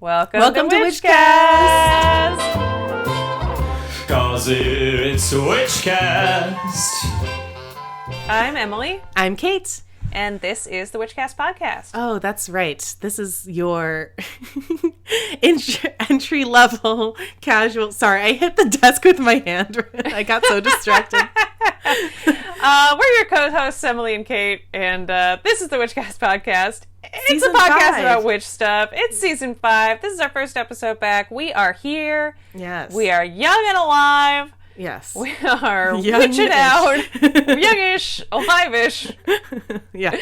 Welcome to Witchcast! 'Cause it's Witchcast! I'm Emily. I'm Kate. And this is the Witchcast podcast. Oh, that's right. This is your entry-level casual... Sorry, I hit the desk with my hand. I got so distracted. We're your co-hosts, Emily and Kate, and this is the Witchcast podcast. It's Season a podcast 5. about witch stuff. It's season 5. This is our first episode back. We are here. Yes. We are young and alive. Yes. We are Young-ish. witching out. Youngish, alive-ish. Yeah.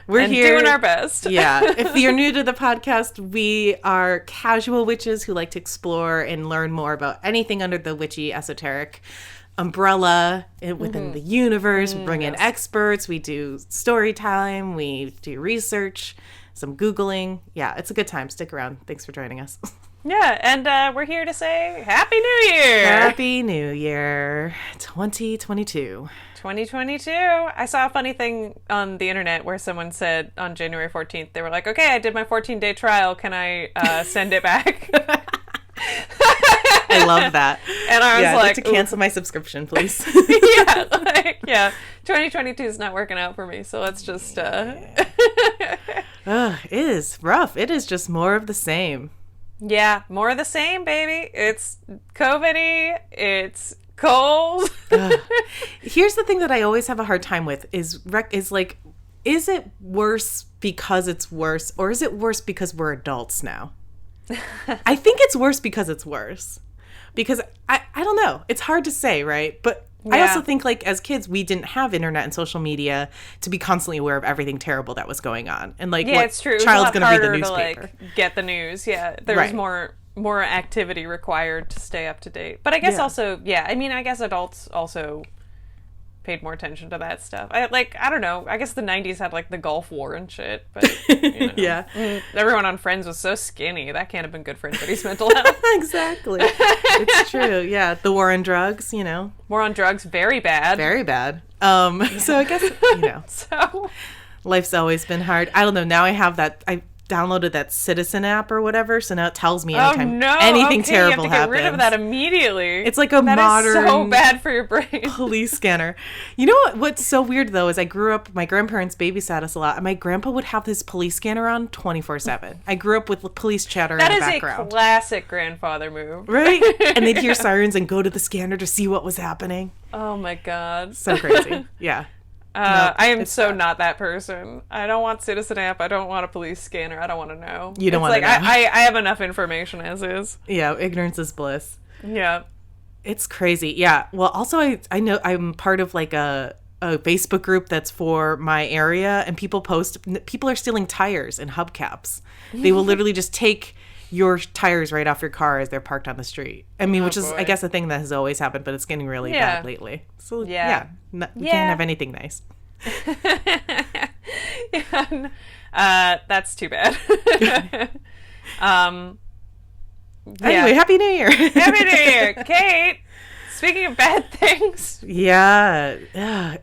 We're and here doing our best. Yeah. If you're new to the podcast, we are casual witches who like to explore and learn more about anything under the witchy esoteric umbrella within the universe. We bring in experts. We do story time. We do research, some Googling. Yeah, it's a good time. Stick around. Thanks for joining us. Yeah, and we're here to say Happy New Year! Happy New Year 2022. 2022. I saw a funny thing on the internet where someone said on January 14th, they were like, okay, I did my 14-day trial. Can I send it back? I love that. And I was I'd like to cancel my subscription, please. 2022 is not working out for me, so let's just... It is rough. It is just more of the same. Yeah, more of the same, baby. It's COVID-y. It's cold. Here's the thing that I always have a hard time with is like, is it worse because it's worse, or is it worse because we're adults now? I think it's worse because it's worse. Because I don't know. It's hard to say, right? But I also think, like, as kids, we didn't have internet and social media to be constantly aware of everything terrible that was going on. And, like, what it's true. child's going to read the To, newspaper? like, get the news. Yeah, there was more activity required to stay up to date. But I guess also, I mean, I guess adults also paid more attention to that stuff. I don't know. I guess the 90s had, like, the Gulf War and shit. But, you know. Yeah. Everyone on Friends was so skinny. That can't have been good for anybody's mental health. Exactly. It's true. Yeah. The war on drugs, you know. War on drugs, very bad. Very bad. So I guess, you know. So life's always been hard. I don't know. Now I have that. I downloaded that Citizen app or whatever, so now it tells me anytime anything terrible you have to happens. get rid of that immediately. It's like a modern That is so bad for your brain. police scanner. You know what's so weird though is I grew up, my grandparents babysat us a lot, and my grandpa would have this police scanner on 24/7. I grew up with police chatter in the background. That is a classic grandfather move. Right? And they'd hear sirens and go to the scanner to see what was happening. Oh my god. So crazy. Yeah. I am so not that person. I don't want Citizen app. I don't want a police scanner. I don't want to know. You don't want to know. I have enough information as is. Yeah, ignorance is bliss. Yeah. It's crazy. Yeah. Well, also I know I'm part of like a Facebook group that's for my area, and people are stealing tires and hubcaps. They will literally just take your tires right off your car as they're parked on the street. I mean, which is, I guess, a thing that has always happened, but it's getting really bad lately. So, we can't have anything nice. That's too bad. Anyway, Happy New Year. Happy New Year. Kate, speaking of bad things. Yeah.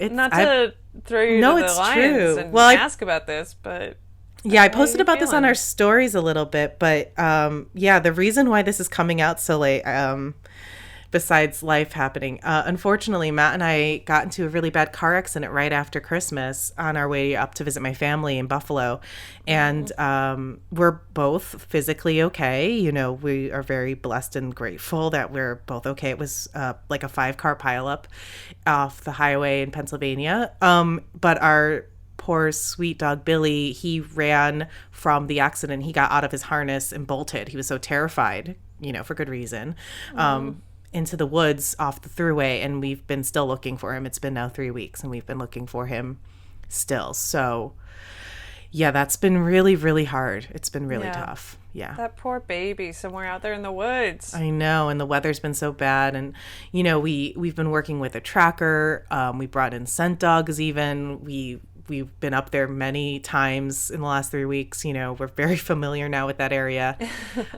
Not to throw you to the lions and ask about this, but... Yeah, I posted about this on our stories a little bit, but the reason why this is coming out so late, besides life happening, unfortunately, Matt and I got into a really bad car accident right after Christmas on our way up to visit my family in Buffalo, and we're both physically okay. You know, we are very blessed and grateful that we're both okay. It was like a 5-car pileup off the highway in Pennsylvania, but our poor sweet dog Billy, he ran from the accident. He got out of his harness and bolted. He was so terrified, you know, for good reason, into the woods off the thruway, and we've been still looking for him. It's been now 3 weeks, and we've been looking for him still. So yeah, that's been really, really hard. It's been really tough. Yeah. That poor baby somewhere out there in the woods. I know, and the weather's been so bad, and you know, we've been working with a tracker. We brought in scent dogs even. We've been up there many times in the last 3 weeks. You know, we're very familiar now with that area.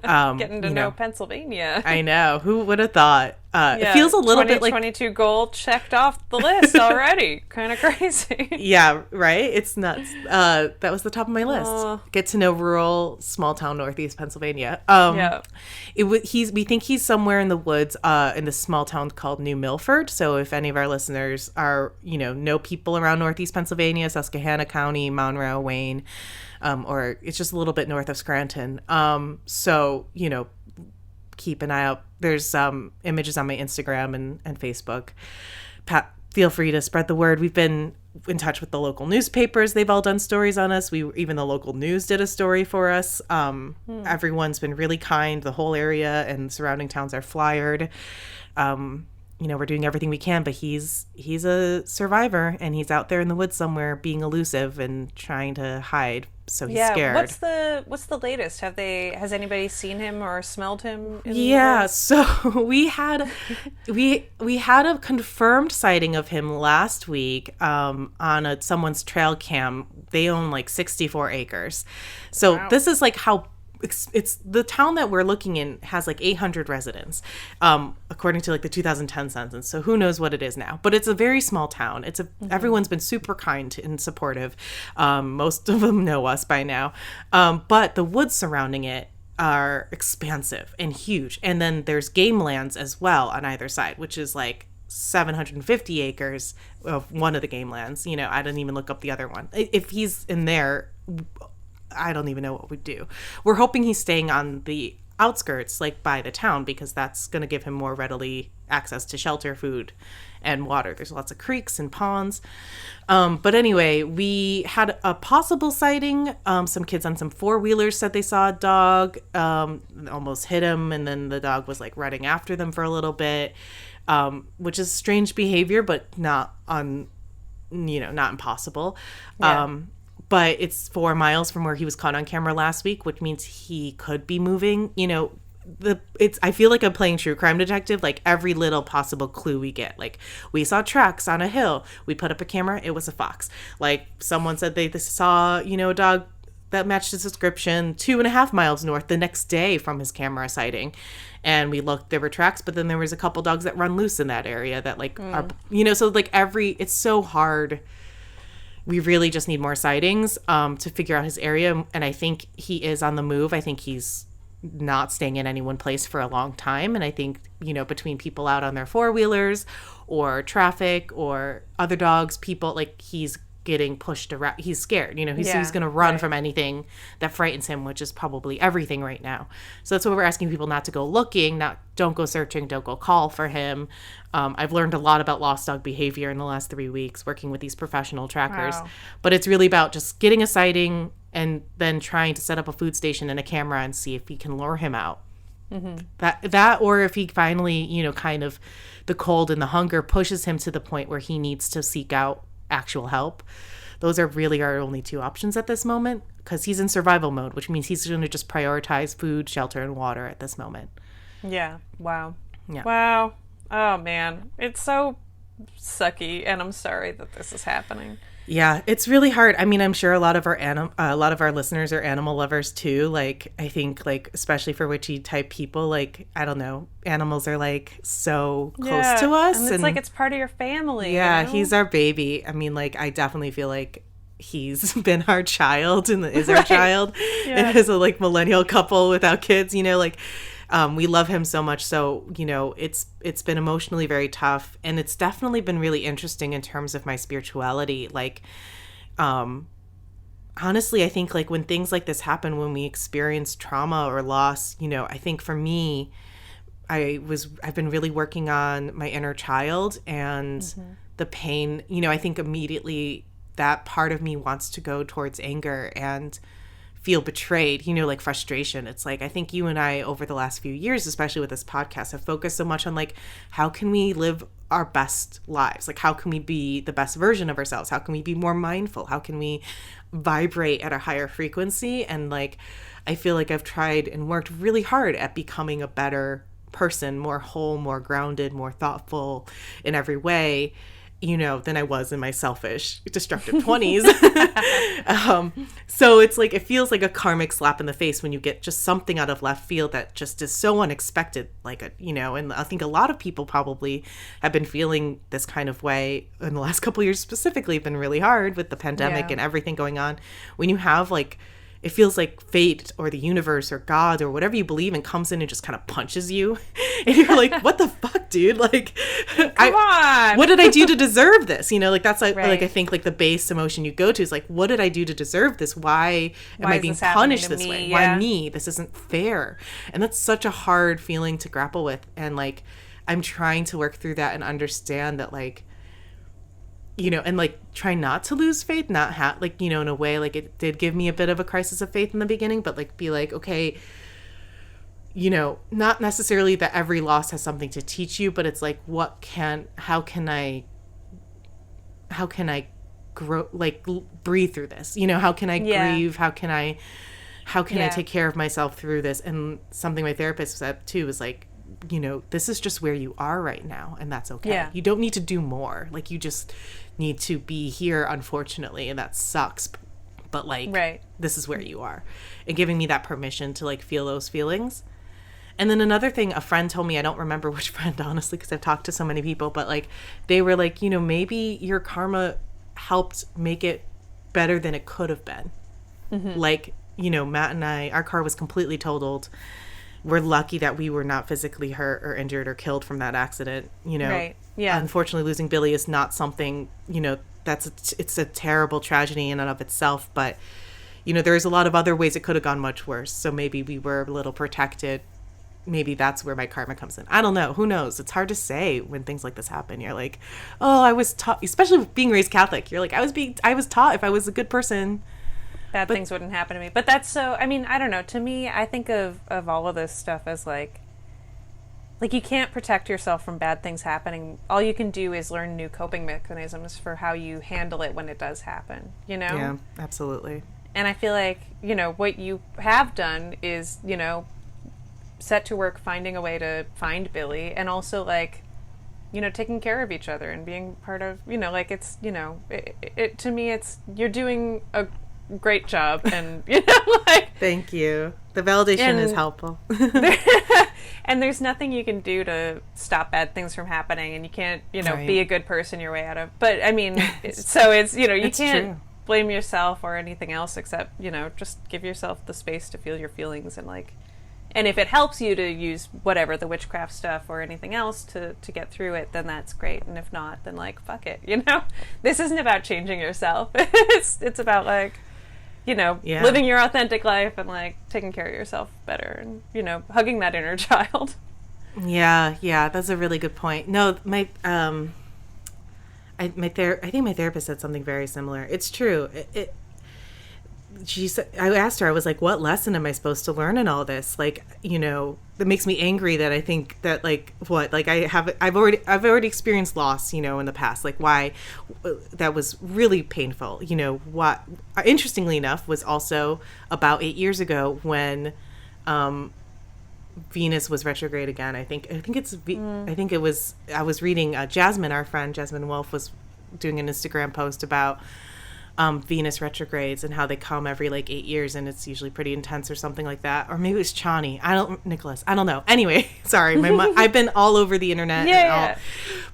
Getting to know Pennsylvania. I know. Who would have thought? It feels a little bit like 2022 goal checked off the list already. Kind of crazy. Yeah, right? It's nuts. That was the top of my list. Get to know rural, small town Northeast Pennsylvania. We think he's somewhere in the woods in this small town called New Milford. So if any of our listeners are, know people around Northeast Pennsylvania, Susquehanna County, Monroe, Wayne, or it's just a little bit north of Scranton. So, keep an eye out. There's images on my Instagram and Facebook. Feel free to spread the word. We've been in touch with the local newspapers. They've all done stories on us. Even the local news did a story for us. Everyone's been really kind. The whole area and surrounding towns are flyered. We're doing everything we can, but he's a survivor, and he's out there in the woods somewhere being elusive and trying to hide. So he's scared. What's the latest? Has anybody seen him or smelled him? So we had a confirmed sighting of him last week on someone's trail cam. They own like 64 acres. So This is like how it's the town that we're looking in has like 800 residents, according to like the 2010 census. So who knows what it is now, but it's a very small town. Everyone's been super kind and supportive. Most of them know us by now. But the woods surrounding it are expansive and huge. And then there's game lands as well on either side, which is like 750 acres of one of the game lands. I didn't even look up the other one. If he's in there, I don't even know what we'd do. We're hoping he's staying on the outskirts, like by the town, because that's going to give him more readily access to shelter, food, and water. There's lots of creeks and ponds. But anyway, we had a possible sighting. Some kids on some four-wheelers said they saw a dog, almost hit him, and then the dog was like running after them for a little bit, which is strange behavior, but not impossible. Yeah. But it's 4 miles from where he was caught on camera last week, which means he could be moving. I feel like I'm playing true crime detective. Like every little possible clue we get, like we saw tracks on a hill. We put up a camera. It was a fox. Like someone said they saw, a dog that matched his description 2.5 miles north the next day from his camera sighting. And we looked, there were tracks, but then there was a couple dogs that run loose in that area that are, so like it's so hard. We really just need more sightings to figure out his area. And I think he is on the move. I think he's not staying in any one place for a long time. And I think, between people out on their four-wheelers or traffic or other dogs, people, like he's getting pushed around. He's scared. He's going to run from anything that frightens him, which is probably everything right now. So that's what we're asking people not to go looking, don't go searching, don't go call for him. I've learned a lot about lost dog behavior in the last 3 weeks working with these professional trackers. Wow. But it's really about just getting a sighting and then trying to set up a food station and a camera and see if we can lure him out. Mm-hmm. That or if he finally, kind of the cold and the hunger pushes him to the point where he needs to seek out actual help. Those are really our only two options at this moment, because he's in survival mode, which means he's going to just prioritize food, shelter, and water at this moment. Yeah. Wow. Yeah. Wow. Oh man, it's so sucky, and I'm sorry that this is happening. Yeah, it's really hard. I mean, I'm sure a lot of our listeners are animal lovers too. Like, I think, like, especially for witchy type people, like, I don't know, animals are like so close to us, and it's like it's part of your family. Yeah, he's our baby. I mean, like, I definitely feel like he's been our child and is our child. Yeah. And as a like millennial couple without kids, we love him so much. So, it's been emotionally very tough, and it's definitely been really interesting in terms of my spirituality. Like, honestly, I think like when things like this happen, when we experience trauma or loss, I think for me, I've been really working on my inner child and the pain. I think immediately that part of me wants to go towards anger and feel betrayed, like frustration. It's like, I think you and I over the last few years, especially with this podcast, have focused so much on like, how can we live our best lives? Like, how can we be the best version of ourselves? How can we be more mindful? How can we vibrate at a higher frequency? And like, I feel like I've tried and worked really hard at becoming a better person, more whole, more grounded, more thoughtful in every way. than I was in my selfish, destructive 20s. So it's like, it feels like a karmic slap in the face when you get just something out of left field that just is so unexpected, and I think a lot of people probably have been feeling this kind of way in the last couple of years, specifically been really hard with the pandemic and everything going on. When you have it feels like fate or the universe or God or whatever you believe in comes in and just kind of punches you. And you're like, what the fuck, dude? Come on. What did I do to deserve this? That's I think the base emotion you go to is what did I do to deserve this? Why am I being punished this way? Yeah. Why me? This isn't fair. And that's such a hard feeling to grapple with. And I'm trying to work through that and understand that and try not to lose faith, not have in a way, it did give me a bit of a crisis of faith in the beginning, but be okay, not necessarily that every loss has something to teach you, but it's how can I grow, breathe through this, how can I grieve, how can I take care of myself through this? And something my therapist said too was this is just where you are right now, and that's okay. You don't need to do more. You just need to be here, unfortunately, and that sucks. But this is where you are, and giving me that permission to feel those feelings. And then another thing, a friend told me, I don't remember which friend, honestly, because I've talked to so many people, but they were maybe your karma helped make it better than it could have been. Mm-hmm. Matt and I, our car was completely totaled. We're lucky that we were not physically hurt or injured or killed from that accident. Right. Yeah. Unfortunately, losing Billy is not something, it's a terrible tragedy in and of itself. But, there's a lot of other ways it could have gone much worse. So maybe we were a little protected. Maybe that's where my karma comes in. I don't know. Who knows? It's hard to say when things like this happen. You're like, oh, I was taught, especially being raised Catholic. You're like, I was taught if I was a good person, bad things wouldn't happen to me. But that's I don't know. To me, I think of all of this stuff as you can't protect yourself from bad things happening. All you can do is learn new coping mechanisms for how you handle it when it does happen, Yeah, absolutely. And I feel like, what you have done is, set to work finding a way to find Billy, and also taking care of each other and being part of, it's, it to me, it's, you're doing a great job, and thank you. The validation is helpful. And there's nothing you can do to stop bad things from happening, and you can't right. be a good person your way out of, but I mean so it's you it's can't true. blame yourself or anything else except just give yourself the space to feel your feelings, and if it helps you to use whatever, the witchcraft stuff or anything else to get through it, then that's great. And if not, then fuck it. This isn't about changing yourself. It's about living your authentic life and taking care of yourself better, and hugging that inner child. Yeah, that's a really good point. No, I think my therapist said something very similar. It's true. She said, I asked her, I was like, what lesson am I supposed to learn in all this? That makes me angry that I think that I've already experienced loss, in the past. Why that was really painful. What interestingly enough was also about 8 years ago when Venus was retrograde again. I think it was, I was reading Jasmine, our friend Jasmine Wolf, was doing an Instagram post about Venus retrogrades and how they come every 8 years, and it's usually pretty intense or something like that. Or maybe it was Chani. Nicholas. I don't know. Anyway, sorry. I've been all over the internet. Yeah.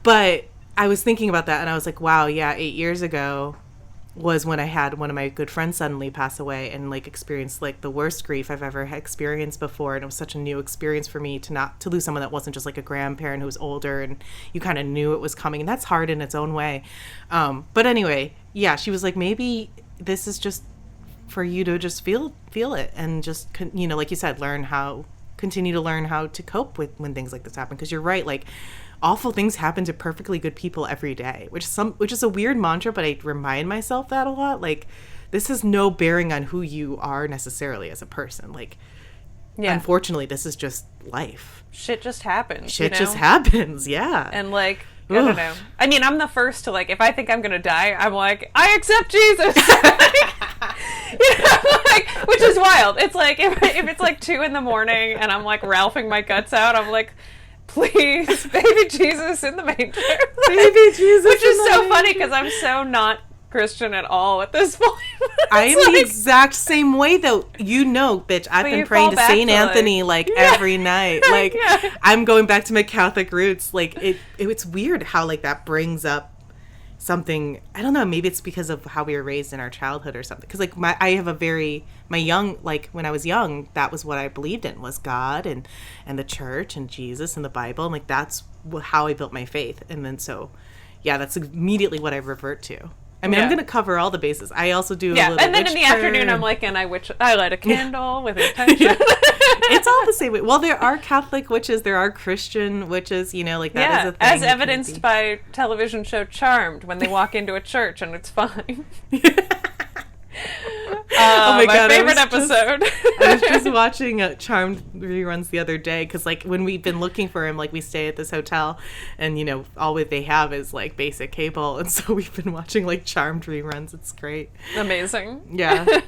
But I was thinking about that, and I was like, wow, yeah, 8 years ago was when I had one of my good friends suddenly pass away and experienced the worst grief I've ever experienced before. And it was such a new experience for me to lose someone that wasn't just a grandparent who was older and you kind of knew it was coming. And that's hard in its own way. But anyway, yeah, she was like, maybe this is just for you to just feel it and just, like you said, continue to learn how to cope with when things like this happen. Because you're right, awful things happen to perfectly good people every day, which is a weird mantra, but I remind myself that a lot. This has no bearing on who you are necessarily as a person. Unfortunately, this is just life. Shit just happens. Just happens, yeah. And I don't know. I mean, I'm the first to if I think I'm gonna die, I'm I accept Jesus. Which is wild. It's if it's 2 a.m. and I'm Ralphing my guts out, I'm please, baby Jesus in the manger. Baby Jesus, which is so funny because I'm so not Christian at all at this point. I am the exact same way, though. You know, bitch, I've been praying to Saint Anthony every night. Like, I'm going back to my Catholic roots. Like, it's weird how like that brings up something. I don't know. Maybe it's because of how we were raised in our childhood or something. Because like when I was young, that was what I believed in, was God and the church and Jesus and the Bible, and like that's how I built my faith. And then that's immediately what I revert to. I mean, I'm going to cover all the bases. I also do a little and then in the afternoon, I'm like, and I light a candle with intention. It's all the same way. Well, there are Catholic witches, there are Christian witches, you know, like that is a thing. As evidenced by television show Charmed, when they walk into a church and it's fine. Oh my God, favorite episode. I was just watching Charmed reruns the other day because, like, when we've been looking for him, like, we stay at this hotel, and you know, all they have is like basic cable, and so we've been watching like Charmed reruns. It's great, amazing. Yeah,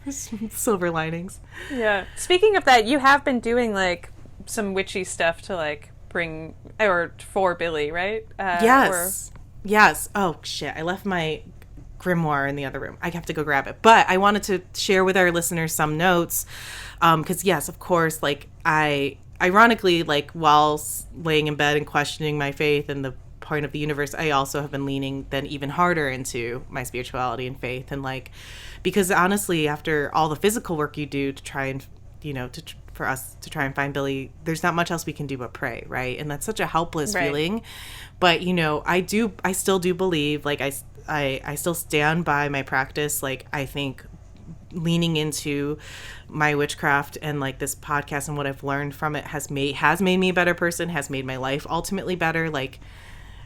silver linings. Yeah. Speaking of that, you have been doing like some witchy stuff to like bring or for Billy, right? Yes. Oh shit! I left my grimoire in the other room. I have to go grab it. But I wanted to share with our listeners some notes because yes, of course, like I ironically, like while laying in bed and questioning my faith and the point of the universe, I also have been leaning then even harder into my spirituality and faith, and like because honestly, after all the physical work you do to try and for us to try and find Billy, there's not much else we can do but pray, right? And that's such a helpless feeling. But you know, I still do believe, like I still stand by my practice. Like I think leaning into my witchcraft and like this podcast and what I've learned from it has made me a better person, has made my life ultimately better, like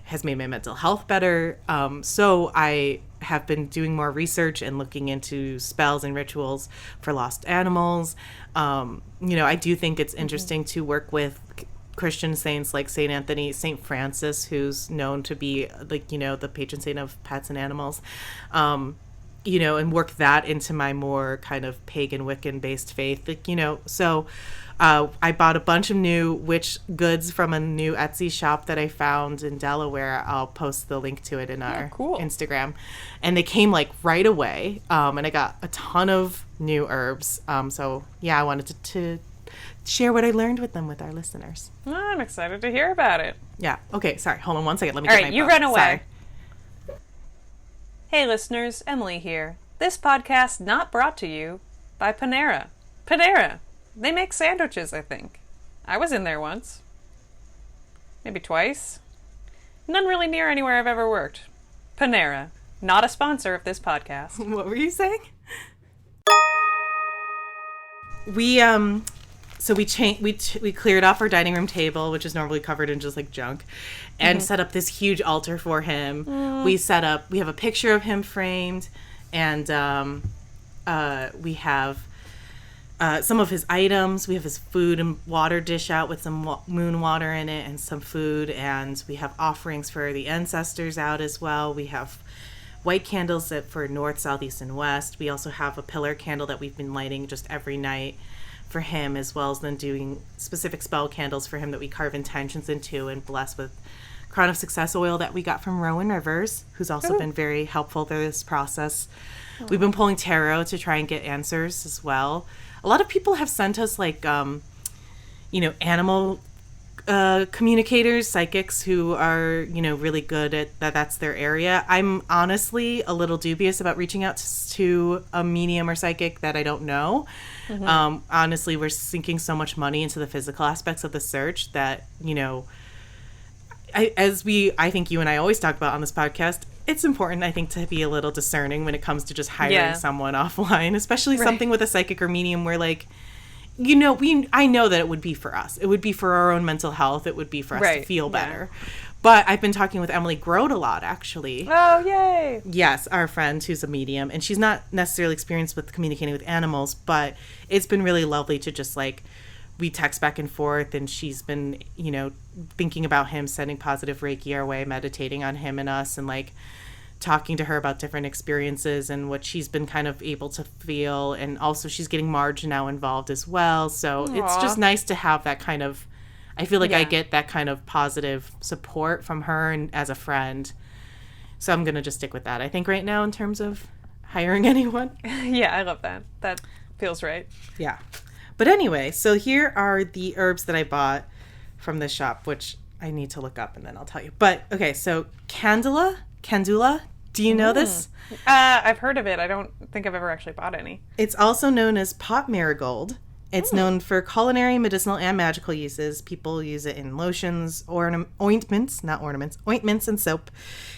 has made my mental health better. So I have been doing more research and looking into spells and rituals for lost animals. You know, I do think it's interesting to work with Christian saints like Saint Anthony, Saint Francis, who's known to be like, you know, the patron saint of pets and animals, you know, and work that into my more kind of pagan Wiccan based faith, like, you know. So I bought a bunch of new witch goods from a new Etsy shop that I found in Delaware. I'll post the link to it in our Instagram, and they came like right away, and I got a ton of new herbs. So yeah, I wanted to share what I learned with them with our listeners. Oh, I'm excited to hear about it. Yeah. Okay. Sorry. Hold on one second. Let me get my you book. run away. Sorry. Hey, listeners. Emily here. This podcast not brought to you by Panera. Panera. They make sandwiches, I think. I was in there once. Maybe twice. None really near anywhere I've ever worked. Panera. Not a sponsor of this podcast. What were you saying? So we cleared off our dining room table, which is normally covered in just like junk, and set up this huge altar for him. We have a picture of him framed, and we have some of his items. We have his food and water dish out with some moon water in it and some food, and we have offerings for the ancestors out as well. We have white candles for north, south, east, and west. We also have a pillar candle that we've been lighting just every night for him, as well as then doing specific spell candles for him that we carve intentions into and bless with Crown of Success oil that we got from Rowan Rivers, who's also been very helpful through this process. We've been pulling tarot to try and get answers as well. A lot of people have sent us like, animal communicators, psychics who are, really good at that. That's their area. I'm honestly a little dubious about reaching out to a medium or psychic that I don't know. Honestly, we're sinking so much money into the physical aspects of the search that, I think you and I always talk about on this podcast, it's important, I think, to be a little discerning when it comes to just hiring someone offline, especially something with a psychic or medium where, like, I know that it would be for us. It would be for our own mental health. It would be for us to feel better. But I've been talking with Emily Grote a lot, actually. Oh, yay! Yes, our friend who's a medium. And she's not necessarily experienced with communicating with animals, but it's been really lovely to just, like, we text back and forth, and she's been, thinking about him, sending positive Reiki our way, meditating on him and us, and, like, talking to her about different experiences and what she's been kind of able to feel. And also she's getting Marge now involved as well. So It's just nice to have that kind of I feel like I get that kind of positive support from her and as a friend. So I'm going to just stick with that, I think, right now in terms of hiring anyone. Yeah, I love that. That feels right. Yeah. But anyway, so here are the herbs that I bought from this shop, which I need to look up and then I'll tell you. But, okay, so Candula, do you know this? I've heard of it. I don't think I've ever actually bought any. It's also known as pot marigold. It's known for culinary, medicinal, and magical uses. People use it in lotions, ointments, not ornaments, ointments and soap,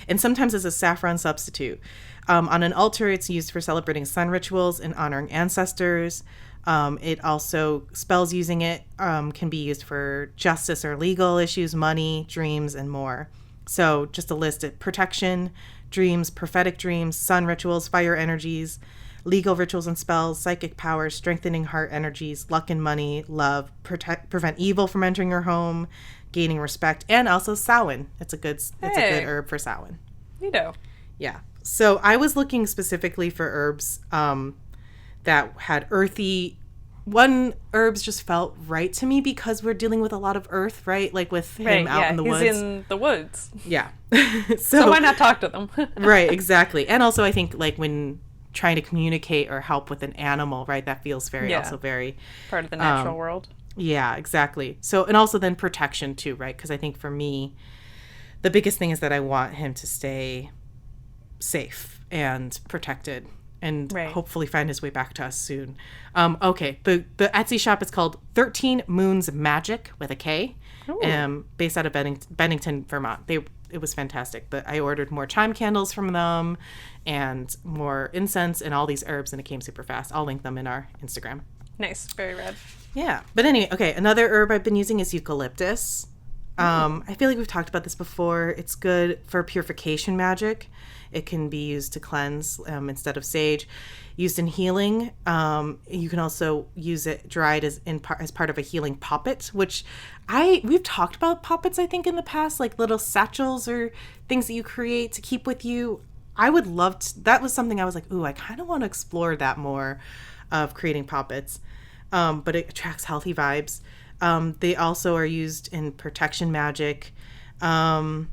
and sometimes as a saffron substitute. On an altar, it's used for celebrating sun rituals and honoring ancestors. It also, spells using it can be used for justice or legal issues, money, dreams, and more. So just a list of protection, dreams, prophetic dreams, sun rituals, fire energies, legal rituals and spells, psychic powers, strengthening heart energies, luck and money, love, prevent evil from entering your home, gaining respect, and also Samhain. It's a good herb for Samhain. You know. Yeah. So I was looking specifically for herbs that had earthy. Herbs just felt right to me because we're dealing with a lot of earth, right? Like with him out in the woods. He's in the woods. Yeah. So why not talk to them? Right, exactly. And also I think like when trying to communicate or help with an animal, right? That feels also very part of the natural world. Yeah, exactly. So, and also then protection too, right? Because I think for me, the biggest thing is that I want him to stay safe and protected and hopefully find his way back to us soon. Okay, the Etsy shop is called 13 Moons Magic with a K, based out of Bennington, Vermont. It was fantastic. But I ordered more chime candles from them and more incense and all these herbs, and it came super fast. I'll link them in our Instagram. Nice. Very rad. Yeah. But anyway, okay, another herb I've been using is eucalyptus. I feel like we've talked about this before. It's good for purification magic. It can be used to cleanse instead of sage. Used in healing. You can also use it dried as part of a healing poppet, which we've talked about poppets, I think, in the past, like little satchels or things that you create to keep with you. I would love to. That was something I was like, ooh, I kind of want to explore that more, of creating poppets. But it attracts healthy vibes. They also are used in protection magic, and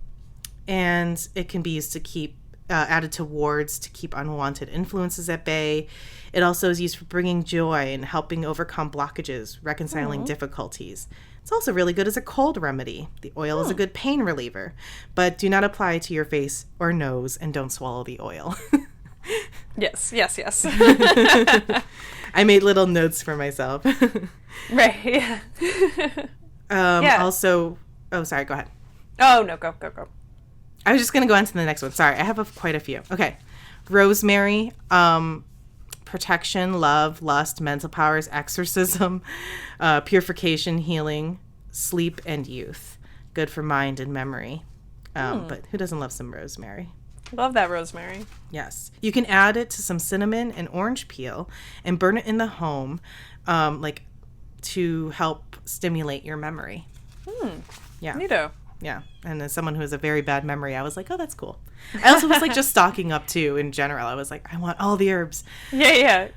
it can be used to keep added to wards to keep unwanted influences at bay. It also is used for bringing joy and helping overcome blockages, reconciling difficulties. It's also really good as a cold remedy. The oil is a good pain reliever, but do not apply it to your face or nose and don't swallow the oil. Yes. I made little notes for myself. Right, yeah. Also, sorry, go ahead. Oh, no, go. I was just going to go on to the next one. Sorry, I have quite a few. Okay. Rosemary, protection, love, lust, mental powers, exorcism, purification, healing, sleep, and youth. Good for mind and memory. But who doesn't love some rosemary? Love that rosemary. Yes. You can add it to some cinnamon and orange peel and burn it in the home, to help stimulate your memory. Yeah. Neato. Yeah. And as someone who has a very bad memory, I was like, oh, that's cool. I also was like just stocking up too in general. I was like, I want all the herbs. Yeah.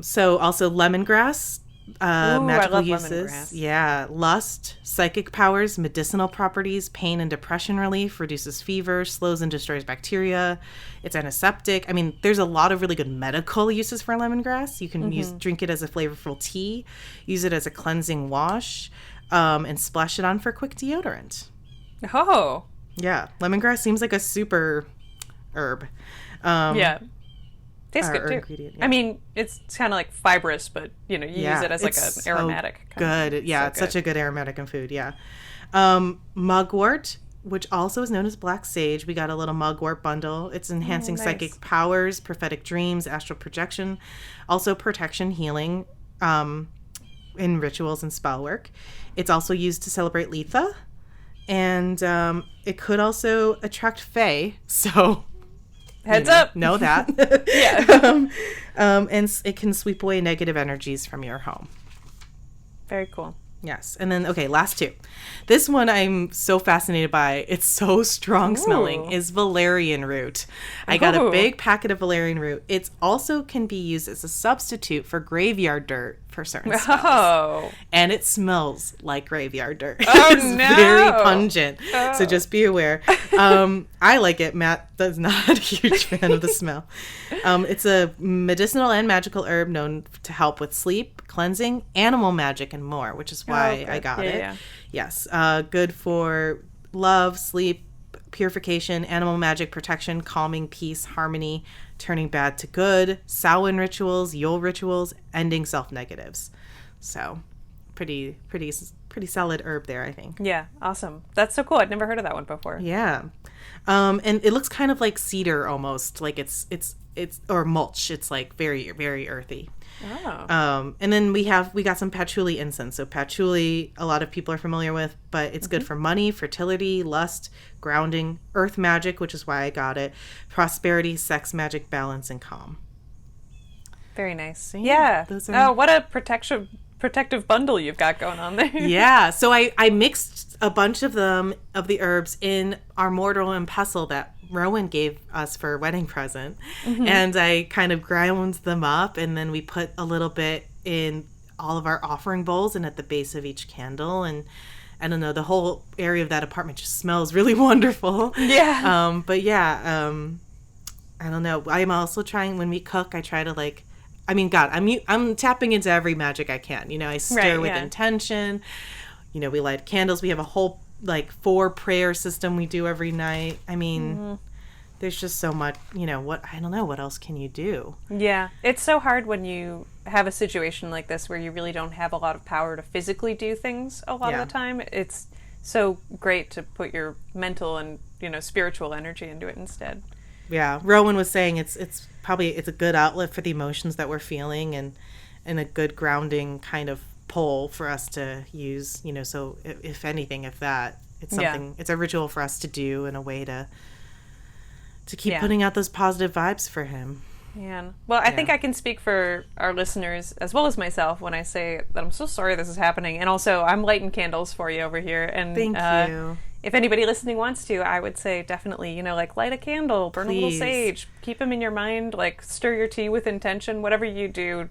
So also lemongrass, magical uses. Lemongrass. Yeah. Lust, psychic powers, medicinal properties, pain and depression relief, reduces fever, slows and destroys bacteria. It's antiseptic. I mean, there's a lot of really good medical uses for lemongrass. You can drink it as a flavorful tea, use it as a cleansing wash, and splash it on for quick deodorant. Oh. Yeah. Lemongrass seems like a super herb. Yeah. Tastes good, too. Ingredient, yeah. I mean, it's kind of like fibrous, but, you use it as like an aromatic. Good. Yeah, it's such a good aromatic in food, yeah. Mugwort, which also is known as black sage. We got a little mugwort bundle. It's enhancing psychic powers, prophetic dreams, astral projection, also protection, healing, in rituals and spell work. It's also used to celebrate Letha. And it could also attract fae, so heads up. Know that. Yeah. And it can sweep away negative energies from your home. Very cool. Yes. And then, okay, last two. This one I'm so fascinated by. It's so strong smelling, is valerian root. I got a big packet of valerian root. It also can be used as a substitute for graveyard dirt for certain spells. Oh. And it smells like graveyard dirt. Oh, It's no. very pungent. Oh. So just be aware. I like it. Matt does not a huge fan of the smell. It's a medicinal and magical herb known to help with sleep, cleansing, animal magic, and more, which is why I got it. Yeah. Yes. Good for love, sleep, purification, animal magic, protection, calming, peace, harmony, turning bad to good, Samhain rituals, Yule rituals, ending self-negatives. So pretty solid herb there, I think. Yeah, awesome. That's so cool. I'd never heard of that one before. Yeah. And it looks kind of like cedar almost, like it's or mulch. It's like very, very earthy. Oh. And then we got some patchouli incense. So patchouli, a lot of people are familiar with, but it's good for money, fertility, lust, grounding, earth magic, which is why I got it, prosperity, sex magic, balance, and calm. Very nice. So, yeah. those are... Oh, what a protective bundle you've got going on there. Yeah. So I mixed a bunch of the herbs in our mortar and pestle that Rowan gave us for a wedding present. And I kind of ground them up, and then we put a little bit in all of our offering bowls and at the base of each candle. And I don't know, the whole area of that apartment just smells really wonderful. Yeah. But yeah, I don't know. I'm also trying, when we cook, I try to like, I mean, God, I'm tapping into every magic I can. You know, I stir with intention. You know, we light candles. We have a whole like 4 prayer system we do every night. I mean, there's just so much, you know, I don't know, what else can you do? Yeah. It's so hard when you have a situation like this where you really don't have a lot of power to physically do things a lot of the time. It's so great to put your mental and, you know, spiritual energy into it instead. Yeah. Rowan was saying it's a good outlet for the emotions that we're feeling, and a good grounding kind of pole for us to use, you know, so if anything, it's something, it's a ritual for us to do in a way to keep putting out those positive vibes for him. Man. Well, I think I can speak for our listeners as well as myself when I say that I'm so sorry this is happening. And also, I'm lighting candles for you over here. And thank you. If anybody listening wants to, I would say definitely, you know, like light a candle, burn a little sage, keep them in your mind, like stir your tea with intention, whatever you do.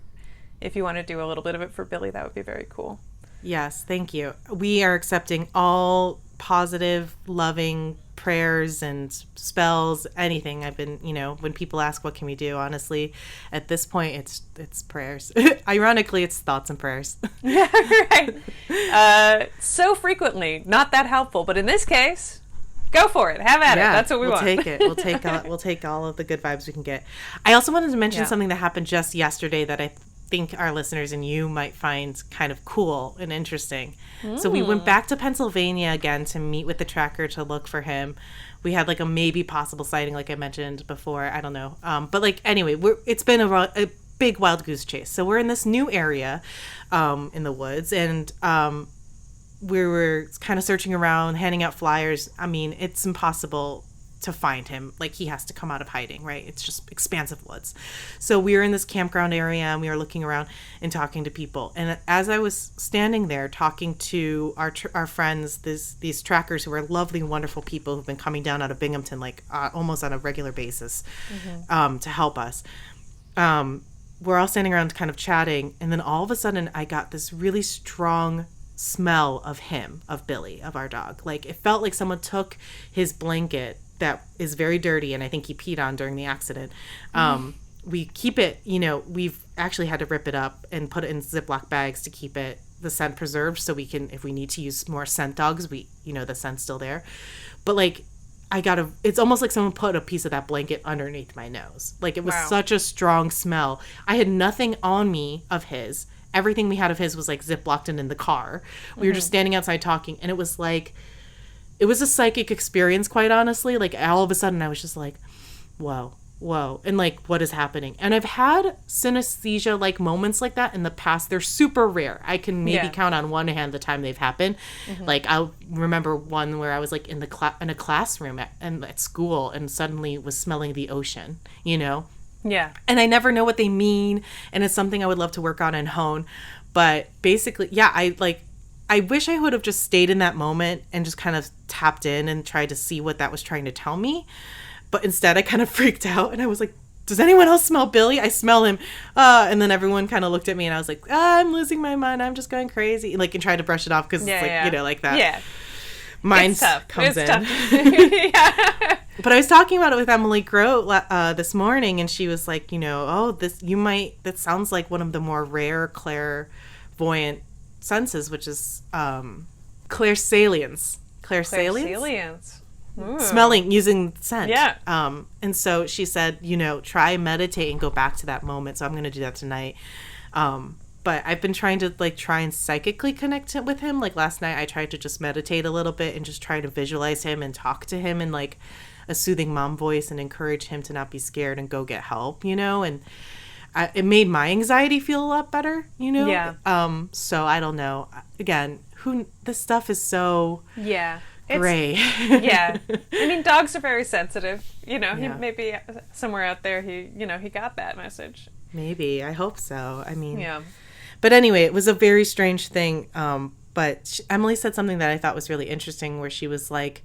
If you want to do a little bit of it for Billy, that would be very cool. Yes, thank you. We are accepting all positive, loving prayers and spells, anything. I've been, you know, when people ask what can we do, honestly, at this point, it's prayers. Ironically, it's thoughts and prayers. Yeah, right. So frequently, not that helpful, but in this case, go for it. Have at it. That's what we'll want. Take it. We'll take all of the good vibes we can get. I also wanted to mention something that happened just yesterday that I think our listeners and you might find kind of cool and interesting. So we went back to Pennsylvania again to meet with the tracker to look for him. We had like a maybe possible sighting, like I mentioned before. I don't know. But like, anyway, it's been a big wild goose chase. So we're in this new area in the woods, and we were kind of searching around, handing out flyers. I mean, it's impossible to find him. Like, he has to come out of hiding, right? It's just expansive woods. So we were in this campground area, and we were looking around and talking to people. And as I was standing there talking to our friends, these trackers who are lovely, wonderful people who've been coming down out of Binghamton like almost on a regular basis to help us. We're all standing around kind of chatting, and then all of a sudden I got this really strong smell of him, of Billy, of our dog. Like, it felt like someone took his blanket that is very dirty, and I think he peed on during the accident. We keep it, you know, we've actually had to rip it up and put it in Ziploc bags to keep it, the scent preserved, so we can, if we need to use more scent dogs, we, you know, the scent's still there. But like, it's almost like someone put a piece of that blanket underneath my nose. Like, it was such a strong smell. I had nothing on me of his. Everything we had of his was like Ziplocked and in the car. We were just standing outside talking, and it was like, it was a psychic experience, quite honestly. Like, all of a sudden I was just like, whoa, and like, what is happening? And I've had synesthesia like moments like that in the past. They're super rare. I can maybe count on one hand the time they've happened. Like, I'll remember one where I was like in a classroom at school, and suddenly was smelling the ocean, you know? Yeah. And I never know what they mean, and it's something I would love to work on and hone. But basically, yeah, I wish I would have just stayed in that moment and just kind of tapped in and tried to see what that was trying to tell me. But instead, I kind of freaked out, and I was like, does anyone else smell Billy? I smell him. And then everyone kind of looked at me and I was like, I'm losing my mind. I'm just going crazy. Like, and tried to brush it off because it's like, you know, like that. Yeah. Mind comes in. Yeah. But I was talking about it with Emily Grote this morning, and she was like, you know, that sounds like one of the more rare clairvoyant senses, which is clairsalience. Clairsalience. Smelling, using scent. Yeah. And so she said, you know, try meditate and go back to that moment. So I'm going to do that tonight. But I've been trying to try and psychically connect with him. Like last night, I tried to just meditate a little bit and just try to visualize him and talk to him in like a soothing mom voice and encourage him to not be scared and go get help, you know? And it made my anxiety feel a lot better, you know? Yeah. So I don't know. Again, this stuff is so gray. Yeah. I mean, dogs are very sensitive. You know, he maybe somewhere out there, he got that message. Maybe. I hope so. I mean, yeah. But anyway, it was a very strange thing. But Emily said something that I thought was really interesting where she was like,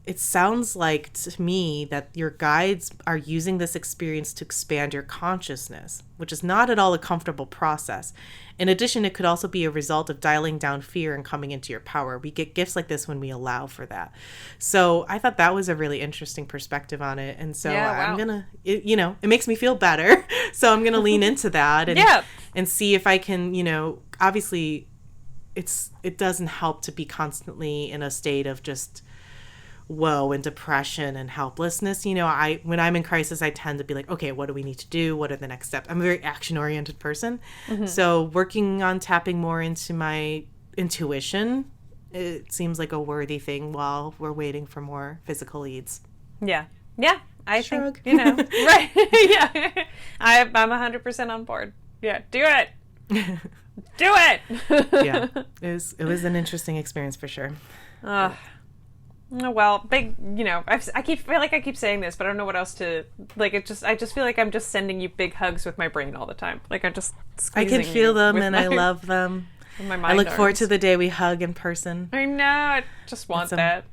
it sounds like to me that your guides are using this experience to expand your consciousness, which is not at all a comfortable process. In addition, it could also be a result of dialing down fear and coming into your power. We get gifts like this when we allow for that. So I thought that was a really interesting perspective on it. And so I'm going to, it makes me feel better. So I'm going to lean into that and see if I can, obviously it doesn't help to be constantly in a state of just woe and depression and helplessness. When I'm in crisis, I tend to be like, okay, what do we need to do? What are the next steps? I'm a very action-oriented person. Mm-hmm. So working on tapping more into my intuition, it seems like a worthy thing while we're waiting for more physical leads. Yeah. Yeah. I Shrug. think, right. Yeah. I'm 100% on board. Yeah. Do it. Do it. Yeah. It was an interesting experience for sure. Oh, well, big, I feel like I keep saying this, but I don't know what else to, I just feel like I'm just sending you big hugs with my brain all the time. Like, I'm just squeezing I can feel them and I love them. My mind I look forward to the day we hug in person. I know, I just want that.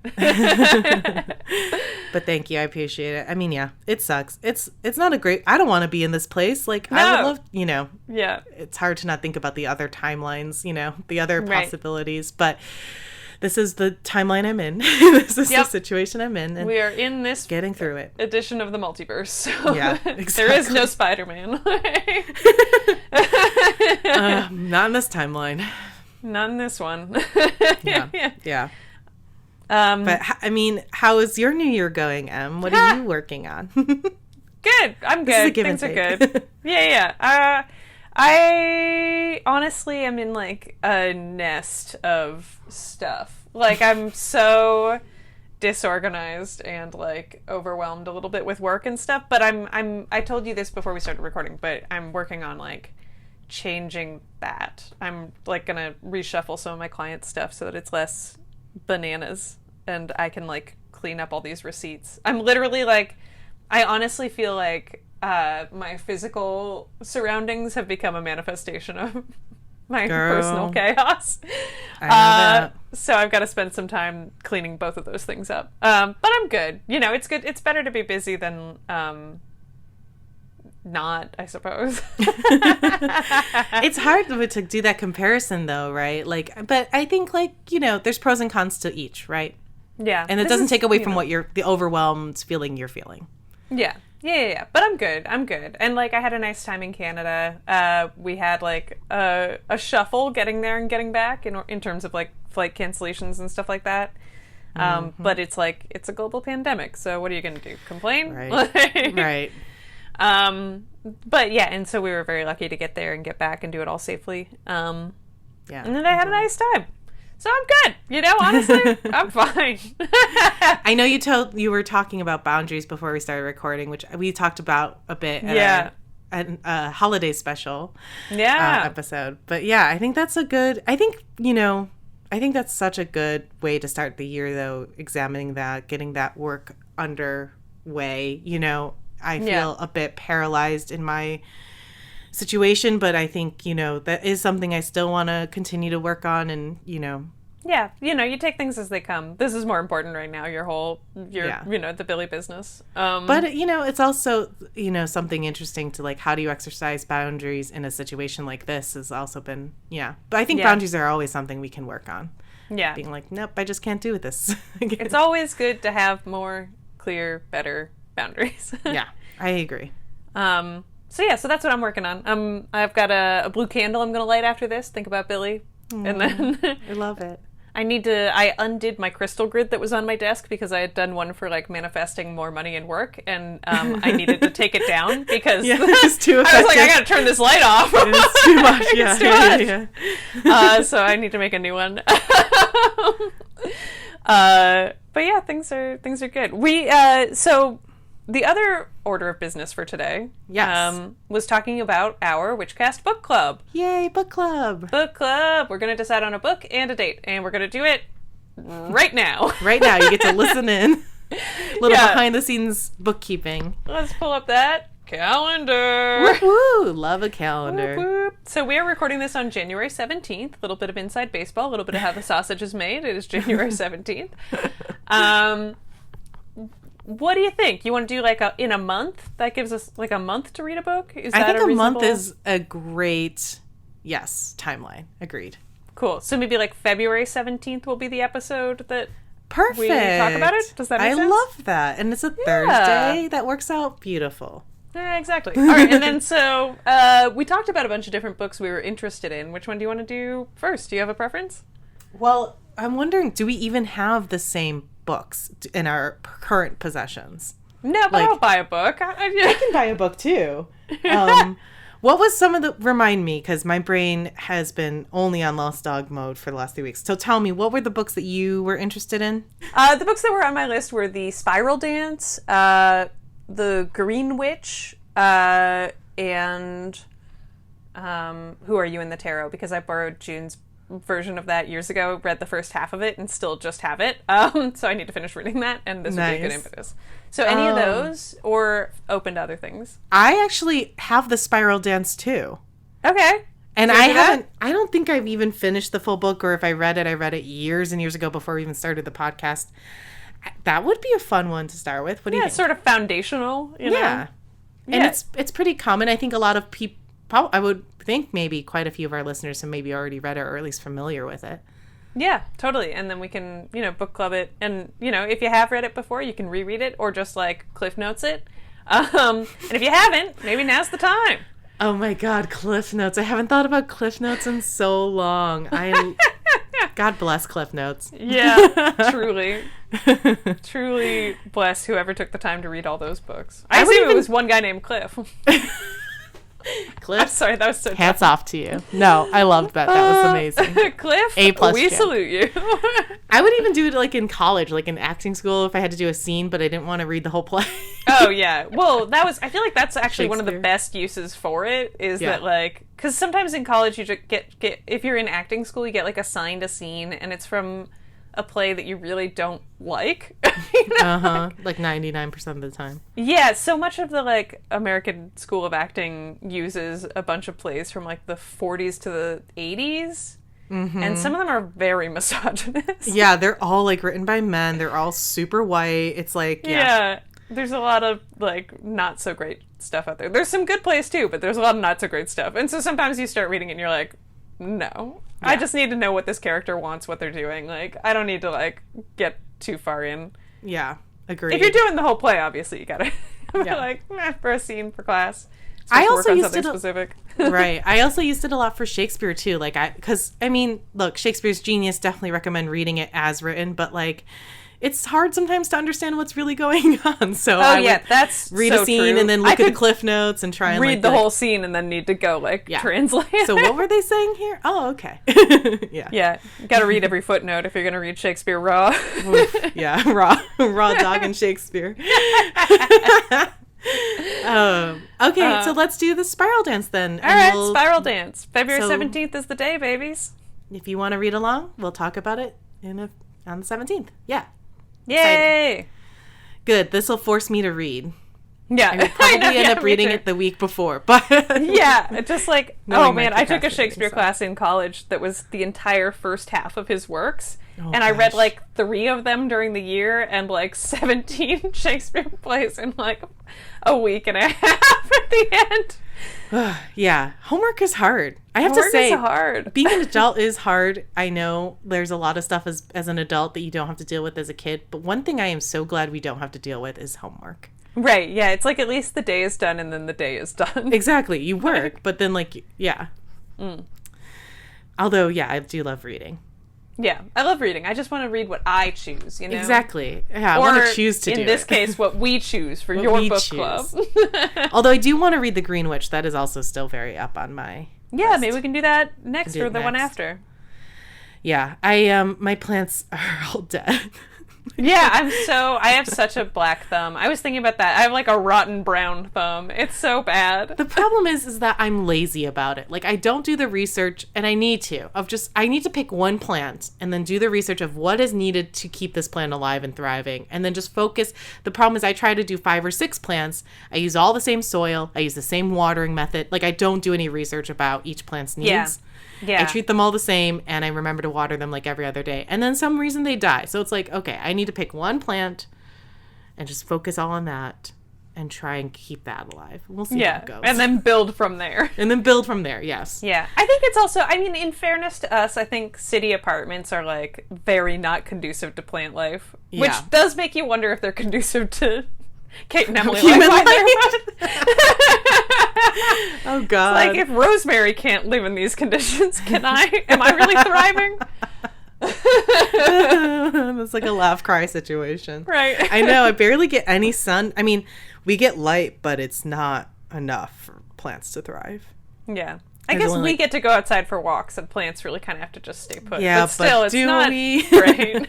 But thank you, I appreciate it. I mean, yeah, it sucks. It's not I don't want to be in this place. Like, no. I would love, yeah. It's hard to not think about the other timelines, the other possibilities, but this is the timeline I'm in. This is the situation I'm in. And we are in this getting through it. Edition of the multiverse. So yeah, exactly. There is no Spider-Man. Not in this timeline. Not in this one. Yeah. But I mean, how is your New Year going, Em? What are you working on? Good. I'm good. Things are good. Yeah. I honestly am in a nest of stuff. I'm so disorganized and overwhelmed a little bit with work and stuff, but I told you this before we started recording, but I'm working on changing that. I'm gonna reshuffle some of my client stuff so that it's less bananas and I can clean up all these receipts. I'm literally I honestly feel my physical surroundings have become a manifestation of my personal chaos. I know that. So I've got to spend some time cleaning both of those things up. But I'm good. It's good. It's better to be busy than not, I suppose. It's hard to do that comparison though, right? But I think there's pros and cons to each, right? Yeah. And it doesn't take away from the overwhelmed feeling you're feeling. Yeah. Yeah. But I'm good. And I had a nice time in Canada. We had a shuffle getting there and getting back in terms of flight cancellations and stuff like that. But it's it's a global pandemic. So what are you going to do? Complain? Right. Right. But yeah, and so we were very lucky to get there and get back and do it all safely. Yeah. And then I had a nice time. So I'm good. Honestly, I'm fine. I know you were talking about boundaries before we started recording, which we talked about a bit at a holiday special episode. But yeah, I think that's I think that's such a good way to start the year, though, examining that, getting that work underway. I feel a bit paralyzed in my situation, but I think, that is something I still want to continue to work on and, Yeah, you take things as they come. This is more important right now, the Billy business. But, it's also, something interesting to, like, how do you exercise boundaries in a situation like this has also been, But I think boundaries are always something we can work on. Yeah. Being like, nope, I just can't do this. It's always good to have more clear, better boundaries. Yeah, I agree. So that's what I'm working on. I've got a blue candle I'm going to light after this. Think about Billy. And then I love it. I undid my crystal grid that was on my desk because I had done one for like manifesting more money and work, and I needed to take it down because it's too effective. I was like, I gotta turn this light off. It's too much. It's too much. So I need to make a new one. But yeah, things are good. So the other order of business for today, was talking about our Witchcast book club. Yay, book club! Book club. We're gonna decide on a book and a date, and we're gonna do it right now. Right now, you get to listen in. Little behind the scenes bookkeeping. Let's pull up that calendar. Woo! Love a calendar. Whoop, whoop. So we are recording this on January 17th. A little bit of inside baseball, a little bit of how the sausage is made. It is January 17th. What do you think? You want to do like in a month? That gives us like a month to read a book? I think a month is a great, timeline. Agreed. Cool. So maybe like February 17th will be the episode that Perfect. we talk about it? Does that make sense? I love that. And it's a Thursday. That works out beautiful. Yeah, exactly. All right. And then so we talked about a bunch of different books we were interested in. Which one do you want to do first? Do you have a preference? Well, I'm wondering, do we even have the same books in our current possessions? No, but I'll buy a book. I can buy a book too. What was some of the, remind me, because my brain has been only on Lost Dog mode for the last 3 weeks. So tell me, what were the books that you were interested in? The books that were on my list were The Spiral Dance, The Green Witch, and Who Are You in the Tarot? Because I borrowed June's version of that years ago, read the first half of it, and still just have it. So I need to finish reading that, and this would be a good impetus. So any of those, or open to other things? I actually have The Spiral Dance too. Okay. And I don't think I've even finished the full book, or if I read it years and years ago before we even started the podcast. That would be a fun one to start with. What do you think? It's sort of foundational, you know? Yeah. And it's pretty common. I think a lot of people, I would think maybe quite a few of our listeners have maybe already read it, or at least familiar with it. Yeah, totally. And then we can, book club it. And, if you have read it before, you can reread it or just like Cliff Notes it. And if you haven't, maybe now's the time. Oh my God, Cliff Notes. I haven't thought about Cliff Notes in so long. God bless Cliff Notes. Yeah, truly. Truly bless whoever took the time to read all those books. I assume it was one guy named Cliff. Cliff, I'm sorry, that was so hats off to you. No, I loved that. That was amazing. Cliff, A+. We salute you. I would even do it like in college, like in acting school, if I had to do a scene, but I didn't want to read the whole play. Oh yeah. Well, I feel like that's actually one of the best uses for it is that like, because sometimes in college you just get if you're in acting school, you get like assigned a scene and it's from a play that you really don't like. Like 99% of the time. Yeah, so much of the like American School of Acting uses a bunch of plays from like the 40s to the 80s. Mm-hmm. And some of them are very misogynist. Yeah, they're all like written by men. They're all super white. It's like, yeah, there's a lot of like not so great stuff out there. There's some good plays too, but there's a lot of not so great stuff. And so sometimes you start reading it and you're like, no. Yeah. I just need to know what this character wants, what they're doing. Like, I don't need to like get too far in. Yeah, agreed. If you're doing the whole play, obviously you gotta for a scene for class. I also used it specific. Right. I also used it a lot for Shakespeare too. Like look, Shakespeare's genius. Definitely recommend reading it as written, but like, it's hard sometimes to understand what's really going on. So that's read a scene true. and then look at the cliff notes and try and read the whole scene and then need to go translate. So what were they saying here? Oh, okay. Yeah. You got to read every footnote if you're going to read Shakespeare raw. Oof, yeah, raw dog and Shakespeare. Okay, so let's do the Spiral Dance then. All right, Spiral Dance. February 17th is the day, babies. If you want to read along, we'll talk about it on the 17th. Yeah. Yay! Exciting. Good. This will force me to read. Yeah. I would probably end up reading it the week before, but yeah, it's just like, oh Knowing my man, I took a procrastinating Shakespeare self. class in college that was the entire first half of his works. Oh, And I read gosh. like 3 of them during the year and like 17 Shakespeare plays in like a week and a half at the end. Yeah, homework is hard. I have Homework to say, is hard. being an adult is hard. I know there's a lot of stuff as an adult that you don't have to deal with as a kid, but one thing I am so glad we don't have to deal with is homework. Right, yeah, it's like at least the day is done and then the day is done. Exactly, you work, but then like, yeah. Although, yeah, I do love reading. Yeah, I love reading. I just want to read what I choose, you know? Exactly. Yeah, I want Or, to choose to do it. in this case, what we choose for What your we book choose. club. Although I do want to read The Green Witch. That is also still very up on my Yeah, list. maybe we can do that next Do it or the one next. after. Yeah, my plants are all dead. Yeah, I have such a black thumb. I was thinking about that. I have like a rotten brown thumb. It's so bad. The problem is that I'm lazy about it. Like, I don't do the research, and I need to. I need to pick one plant and then do the research of what is needed to keep this plant alive and thriving, and then just focus. The problem is I try to do 5 or 6 plants. I use all the same soil. I use the same watering method. Like, I don't do any research about each plant's needs. Yeah. Yeah. I treat them all the same, and I remember to water them like every other day. And then some reason they die. So it's like, okay, I need to pick one plant and just focus all on that and try and keep that alive. We'll see how it goes. And then build from there. And then build from there, yes. Yeah. I think it's also, I mean, in fairness to us, I think city apartments are like very not conducive to plant life, Yeah. which does make you wonder if they're conducive to Kate and Emily Human life. Oh, God. Like, if Rosemary can't live in these conditions, can I? Am I really thriving? It's like a laugh cry situation. Right. I know. I barely get any sun. I mean, we get light, but it's not enough for plants to thrive. Yeah. I There's guess only, we get to go outside for walks, and plants really kind of have to just stay put. Yeah, but still, but it's do not we? great.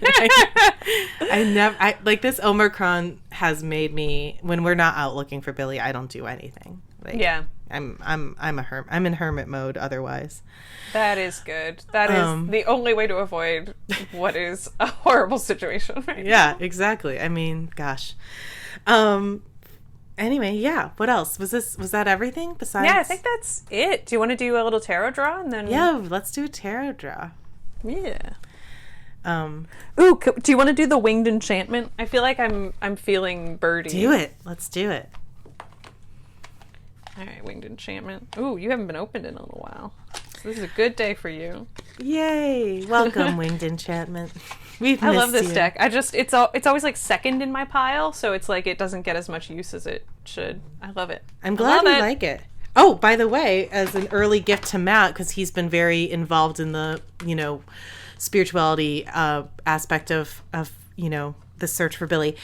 I like this Omicron has made me, when we're not out looking for Billy, I don't do anything. Like, Yeah. I'm I'm in hermit mode otherwise. That is good. That is the only way to avoid what is a horrible situation right now. Yeah, exactly. I mean, gosh. Anyway, yeah. What else? Was that everything besides? Yeah, I think that's it. Do you want to do a little tarot draw and then? Yeah, let's do a tarot draw. Yeah. Ooh, do you want to do the winged enchantment? I feel like I'm feeling birdie. Do it. Let's do it. All right, winged enchantment. Ooh, you haven't been opened in a little while. So this is a good day for you. Yay! Welcome, winged enchantment. I love this deck. It's always like second in my pile, so it's like it doesn't get as much use as it should. I love it. I'm glad you like it. Oh, by the way, as an early gift to Matt, because he's been very involved in the, spirituality aspect of the search for Billy.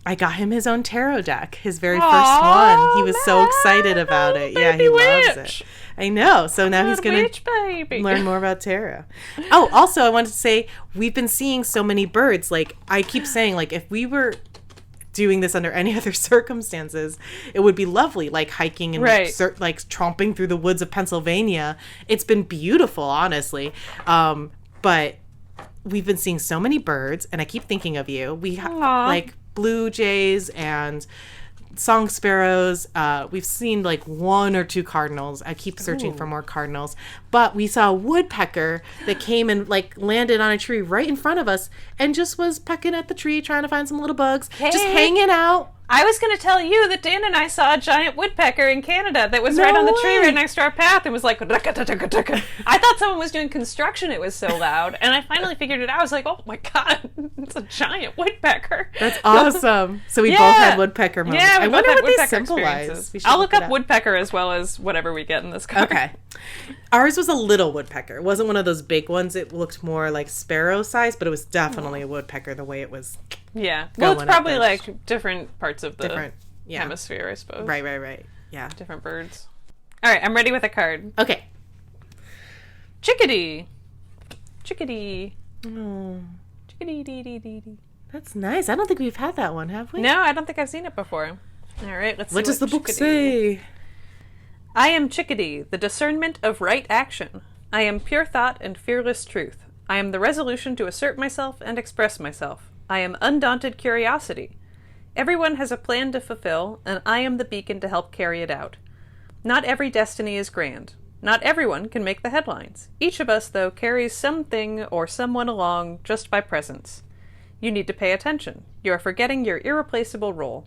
I got him his own tarot deck, his very first one. He was so excited about it. Yeah, he loves it. I know. So now he's going to learn more about tarot. Oh, also, I wanted to say, we've been seeing so many birds. Like, I keep saying, like, if we were doing this under any other circumstances, it would be lovely, like hiking and like tromping through the woods of Pennsylvania. It's been beautiful, honestly. But we've been seeing so many birds, and I keep thinking of you. We have like blue jays and song sparrows. We've seen like 1 or 2 cardinals. I keep searching for more cardinals, but we saw a woodpecker that came and like landed on a tree right in front of us and just was pecking at the tree, trying to find some little bugs, just hanging out. I was going to tell you that Dan and I saw a giant woodpecker in Canada that was right on the tree right next to our path and was like, I thought someone was doing construction. It was so loud. And I finally figured it out. I was like, oh my God, it's a giant woodpecker. That's awesome. So we both had woodpecker moments. Yeah, I wonder what they symbolize. I'll look up woodpecker as well as whatever we get in this card. Okay. Ours was a little woodpecker. It wasn't one of those big ones. It looked more like sparrow size, but it was definitely a woodpecker the way it was. Yeah. Well, it's probably like different parts of the yeah. hemisphere, I suppose. Right. Yeah. Different birds. All right, I'm ready with a card. Okay. Chickadee. Chickadee. Oh. Chickadee. That's nice. I don't think we've had that one, have we? No, I don't think I've seen it before. All right, let's see what does the book say? I am Chickadee, the discernment of right action. I am pure thought and fearless truth. I am the resolution to assert myself and express myself. I am undaunted curiosity. Everyone has a plan to fulfill, and I am the beacon to help carry it out. Not every destiny is grand. Not everyone can make the headlines. Each of us, though, carries something or someone along just by presence. You need to pay attention. You are forgetting your irreplaceable role.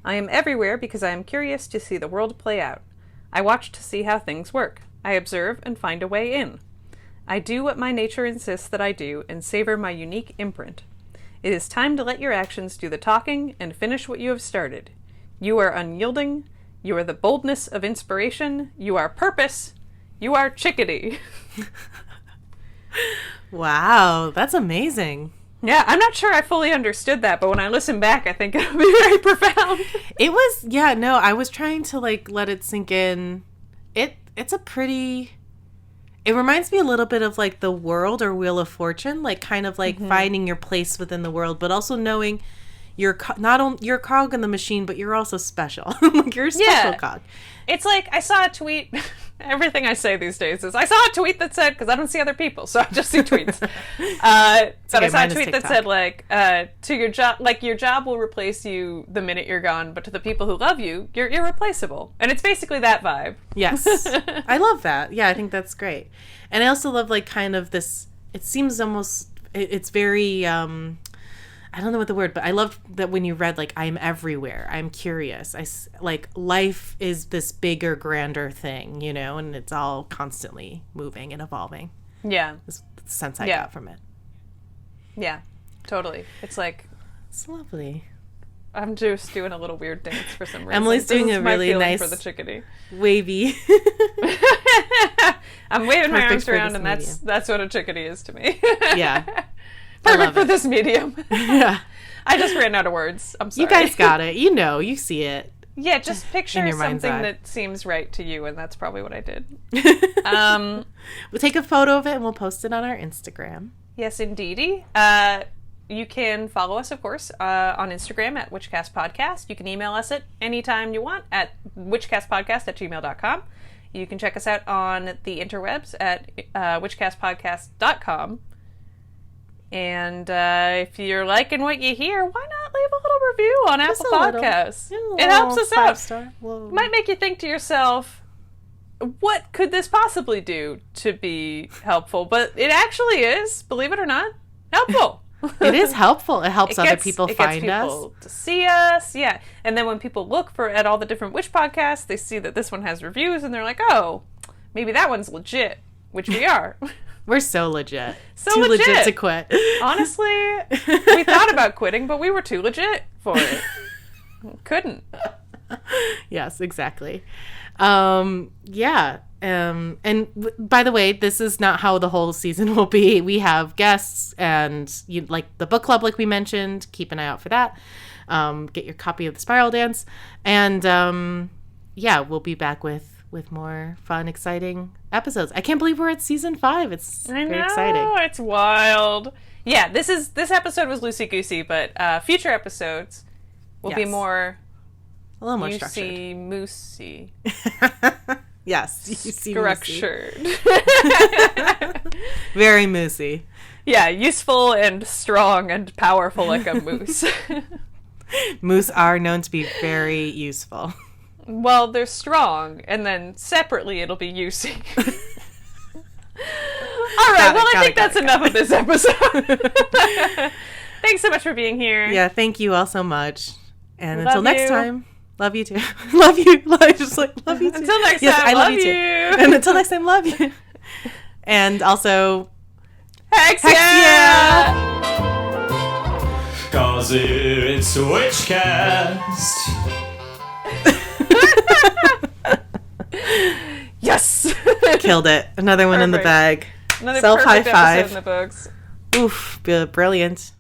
I am everywhere because I am curious to see the world play out. I watch to see how things work. I observe and find a way in. I do what my nature insists that I do and savor my unique imprint. It is time to let your actions do the talking and finish what you have started. You are unyielding. You are the boldness of inspiration. You are purpose. You are chickadee. Wow, that's amazing. Yeah, I'm not sure I fully understood that, but when I listen back, I think it'll be very profound. It was, yeah, no, I was trying to, like, let it sink in. It's a pretty... It reminds me a little bit of, like, The World or Wheel of Fortune, like, kind of, like, finding your place within the world, but also knowing you're not only you're a cog in the machine, but you're also special. Like, you're a special cog. It's like, I saw a tweet, everything I say these days is, I saw a tweet that said, because I don't see other people, so I just see tweets. But I saw a tweet that said, like, to your job, like, your job will replace you the minute you're gone, but to the people who love you, you're irreplaceable. And it's basically that vibe. Yes. I love that. Yeah, I think that's great. And I also love, like, kind of this, it seems almost, it's very, I don't know what the word, but I love that when you read, like, I'm everywhere. I'm curious. Like, life is this bigger, grander thing, you know, and it's all constantly moving and evolving. Yeah. That's the sense I got from it. Yeah, totally. It's like... It's lovely. I'm just doing a little weird dance for some reason. Emily's doing a really nice, for the chickadee. Wavy. I'm waving my arms around, and that's what a chickadee is to me. Yeah. Perfect for this medium. Yeah. I just ran out of words. I'm sorry. You guys got it. You know, you see it. Yeah, just picture something that seems right to you, and that's probably what I did. We'll take a photo of it, and we'll post it on our Instagram. Yes, indeedy. You can follow us, of course, on Instagram at Witchcast Podcast. You can email us at any time you want at witchcastpodcast@gmail.com. You can check us out on the interwebs at witchcastpodcast.com. And if you're liking what you hear, why not leave a little review on Apple Podcasts? It helps us out. Might make you think to yourself, what could this possibly do to be helpful? But it actually is, believe it or not, helpful. It is helpful. It helps other people find us. People to see us, yeah. And then when people look at all the different witch podcasts, they see that this one has reviews, and they're like, oh, maybe that one's legit, which we are. We're so legit. Too legit to quit. Honestly, we thought about quitting, but we were too legit for it. Couldn't. Yes, exactly. Yeah. And by the way, this is not how the whole season will be. We have guests and like the book club, like we mentioned. Keep an eye out for that. Get your copy of The Spiral Dance. And yeah, we'll be back with more fun, exciting episodes. I can't believe we're at season 5. It's very exciting. It's wild. Yeah, this episode was loosey-goosey, but future episodes will be more... A little more structured. Moosey. Yes. Structured. Very moosey. Yeah, useful and strong and powerful like a moose. Moose are known to be very useful. Well, they're strong, and then separately it'll be usey. All right, I think that's enough of this episode. Thanks so much for being here. Yeah, thank you all so much. And until next time, love you too. Love you. Just like, love you too. Until next time, I love you too. And until next time, love you. And also, Hex yeah! 'Cause it's Witchcast. Yes! Killed it. Another one in the bag. Another Self high perfect five. episode in the books. Oof, brilliant.